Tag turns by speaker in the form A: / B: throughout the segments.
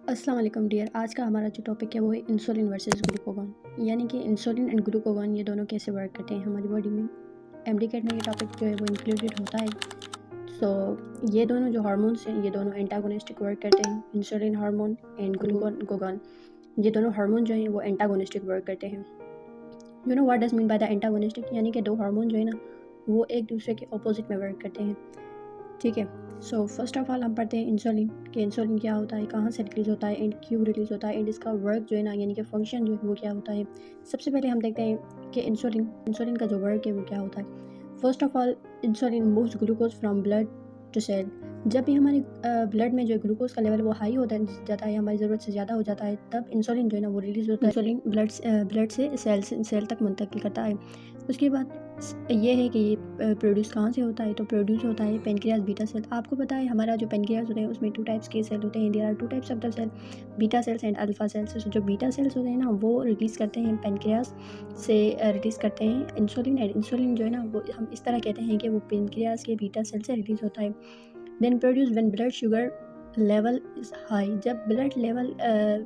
A: अस्सलाम वालेकुम डियर। आज का हमारा जो टॉपिक है वो है इंसुलिन वर्सेस ग्लूकागॉन, यानी कि इंसुलिन एंड ग्लूकागॉन ये दोनों कैसे वर्क करते हैं हमारी बॉडी में। एमडीकेट में ये टॉपिक जो है वो इंक्लूडेड होता है। ये दोनों जो हार्मोन्स हैं ये दोनों एंटागोनिस्टिक वर्क करते हैं। इंसुलिन हार्मोन एंड ग्लूकागॉन ये दोनों हार्मोन जो हैं वो एंटागोनिस्टिक वर्क करते हैं। You know what does mean by the antagonistic, यानी कि दो हार्मोन जो है ना वो एक दूसरे के अपोजिट में वर्क करते हैं। ठीक है। सो फर्स्ट ऑफ ऑल हम पढ़ते हैं इंसुलिन कि इंसुलिन क्या होता है, कहाँ से रिलीज़ होता है एंड क्यों रिलीज़ होता है एंड इसका वर्क जो है ना यानी कि फंक्शन जो है वो क्या होता है। सबसे पहले हम देखते हैं कि इंसुलिन का जो वर्क है वो क्या होता है। First of all insulin moves glucose from blood to cell. जब भी हमारे ब्लड में जो ग्लूकोज का लेवल वो हाई होता है जाता है, हमारी ज़रूरत से ज़्यादा हो जाता है, तब इंसुलिन जो है ना वो रिलीज़ होता है। इंसुलिन ब्लड से सेल तक मुंतकिल करता है। उसके बाद ये है कि ये प्रोड्यूस कहाँ से होता है, तो प्रोड्यूस होता है पेनक्रियास बीटा सेल। आपको पता है हमारा जो पेनक्रियास होता है उसमें 2 टाइप्स के सेल होते हैं। There are 2 types of the cell, beta cells and alpha cells. जो बीटा सेल्स होते हैं ना वो रिलीज़ करते हैं पेनक्रियास से, रिलीज़ करते हैं इंसुलिन। एंड इंसुलिन जो है ना वो हम इस तरह कहते हैं कि वो पेनक्रियास के बीटा सेल से रिलीज़ होता है। Then produce when blood sugar level is high. जब ब्लड लेवल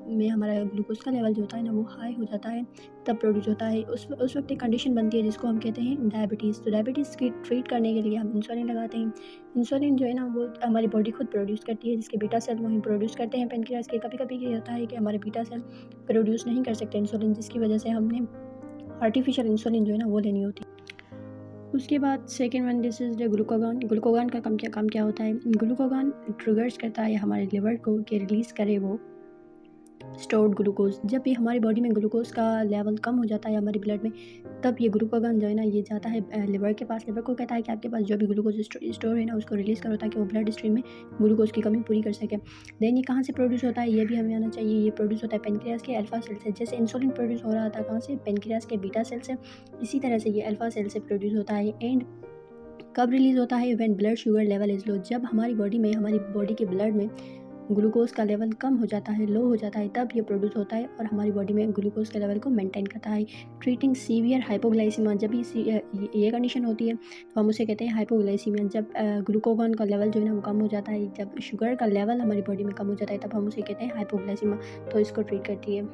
A: में हमारा ग्लूकोज का लेवल जो होता है ना वो हाई हो जाता है तब प्रोड्यूस होता है। उस वक्त एक कंडीशन बनती है जिसको हम कहते हैं डायबिटीज़। तो डायबिटीज़ की ट्रीट करने के लिए हम इंसुलिन लगाते हैं। इंसुलिन जो है ना वो हमारी बॉडी खुद प्रोड्यूस करती है, जिसके बीटा सेल वहीं प्रोड्यूस करते हैं पेनक्रियास के। कभी कभी ये होता है कि हमारे बीटा सेल प्रोड्यूस नहीं कर सकते इंसुलिन, जिसकी वजह से हमने आर्टिफिशियल इंसुलिन जो है ना वो लेनी होती है। उसके बाद second one this is the glucagon. Glucagon का काम क्या होता है। ग्लूकागॉन ट्रिगर्स करता है हमारे लिवर को कि रिलीज़ करे वो स्टोर्ड ग्लूकोज। जब भी हमारी बॉडी में ग्लूकोज का लेवल कम हो जाता है हमारे ब्लड में, तब ये ग्लूकागॉन जो है ना ये जाता है लिवर के पास। लिवर को कहता है कि आपके पास जो भी ग्लूकोज स्टोर है ना उसको रिलीज़ करो ताकि वो ब्लड स्ट्रीम में ग्लूकोज की कमी पूरी कर सके। देन ये कहाँ से प्रोड्यूस होता है ये भी हमें आना चाहिए। ये प्रोड्यूस होता है पेनक्रियास के अल्फा सेल से। जैसे इंसुलिन प्रोड्यूस हो रहा था कहाँ से, पेनक्रियास के बीटा सेल से, इसी तरह से ये अल्फा सेल से प्रोड्यूस होता है। एंड कब रिलीज़ होता है, when blood sugar level is low. जब हमारी बॉडी के ब्लड में ग्लूकोज का लेवल कम हो जाता है, लो हो जाता है, तब ये प्रोड्यूस होता है और हमारी बॉडी में ग्लूकोज के लेवल को मेंटेन करता है। Treating severe hypoglycaemia. जब ये कंडीशन होती है तो हम उसे कहते हैं हाइपोग्लाइसीमिया। जब ग्लूकागॉन का लेवल जो है ना वो कम हो जाता है, जब शुगर का लेवल हमारी बॉडी में कम हो जाता है, तब हम उसे कहते हैं हाइपोग्लाइसीमिया। तो इसको ट्रीट करती है।